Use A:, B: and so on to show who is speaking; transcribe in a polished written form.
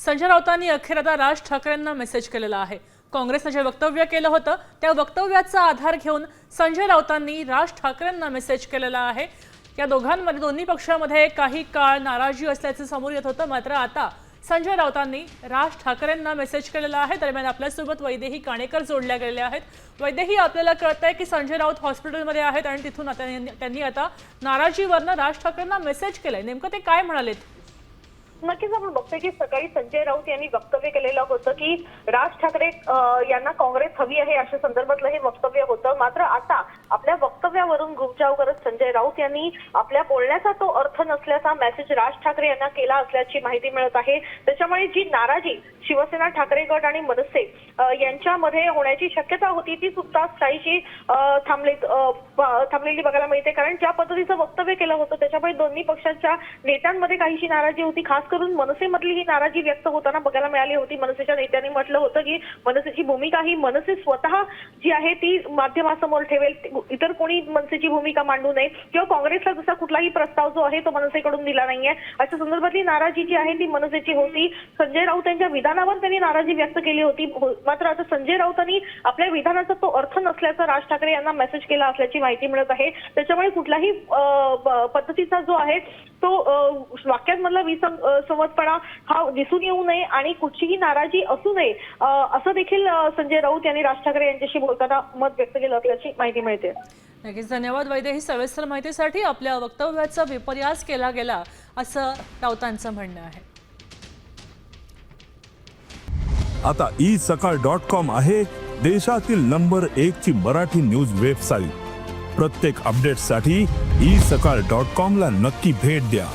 A: संजय राऊतांनी अखेर आता राज ठाकरेंना मेसेज केलेला आहे। काँग्रेसने जे वक्तव्य केलं होतं त्या वक्तव्याचा आधार घेऊन संजय राऊतांनी राज ठाकरेंना मेसेज केलेला आहे। या दोघांमध्ये दोन्ही पक्षांमध्ये काही काळ नाराजी असल्याचे समोर येत होतं, मात्र आता संजय राऊतांनी राज ठाकरेंना मेसेज केलेला आहे। दरम्यान आपल्यासोबत वैदेही काणेकर जोडल्या गेलेल्या आहेत। वैदेही, आपल्याला कळतंय की संजय राऊत हॉस्पिटलमध्ये आहेत आणि तिथून आता त्यांनी आता नाराजीवरनं राज ठाकरेंना मेसेज केलाय। नेमकं ते काय म्हणालेत?
B: नक्कीच आपण बघतोय की सकाळी संजय राऊत यांनी वक्तव्य केलेलं होतं की राज ठाकरे यांना काँग्रेस हवी आहे अशा संदर्भातलं हे वक्तव्य होतं। मात्र आता आपल्या वक्तव्यावरून घुमजाव करत संजय राऊत यांनी आपल्या बोलण्याचा तो अर्थ नसल्याचा मेसेज राज ठाकरे यांना केला असल्याची माहिती मिळत आहे। त्याच्यामुळे जी नाराजी शिवसेना, ठाकरे गट आणि मनसे यांच्यामध्ये होण्याची शक्यता होती ती सुद्धा काहीशी थांबलेली बघायला मिळते। कारण ज्या पद्धतीचं वक्तव्य केलं होतं त्याच्यामुळे दोन्ही पक्षांच्या नेत्यांमध्ये काहीशी नाराजी होती। खास करून मनसेमधली ही नाराजी व्यक्त होताना बघायला मिळाली होती। मनसेच्या नेत्यांनी म्हटलं होतं की मनसेची भूमिका ही मनसे स्वतः जी आहे ती माध्यमासमोर ठेवेल, इतर कोणी मनसेची भूमिका मांडू नये किंवा काँग्रेसला जसा कुठलाही प्रस्ताव जो आहे तो मनसेकडून दिला नाहीये अशा संदर्भातली नाराजी जी आहे ती मनसेची होती। संजय राऊत यांच्या विधानावर त्यांनी नाराजी व्यक्त केली होती। मात्र आता संजय राऊतांनी आपल्या विधानाचा तो अर्थ नसल्याचा राज ठाकरे यांना मेसेज केला असल्याची माहिती मिळत आहे। त्याच्यामुळे कुठलाही पद्धतीचा जो आहे तो वाक्यांमधला विसंवादपणा हा दिसून येऊ नये आणि कुठलीही नाराजी असू नये असं देखील संजय राऊत यांनी राज ठाकरे यांच्याशी बोलताना मत व्यक्त केलं असल्याची माहिती मिळते।
A: नक्कीच, धन्यवाद वैदेही सविस्तर माहितीसाठी। आपल्या वक्तव्याचा विपर्यास केला गेला असं राऊतांचं म्हणणं आहे।
C: आता isakal.com आहे देशातील नंबर 1 ची मराठी न्यूज वेबसाईट। प्रत्येक अपडेटसाठी isakal.com ला नक्की भेट द्या।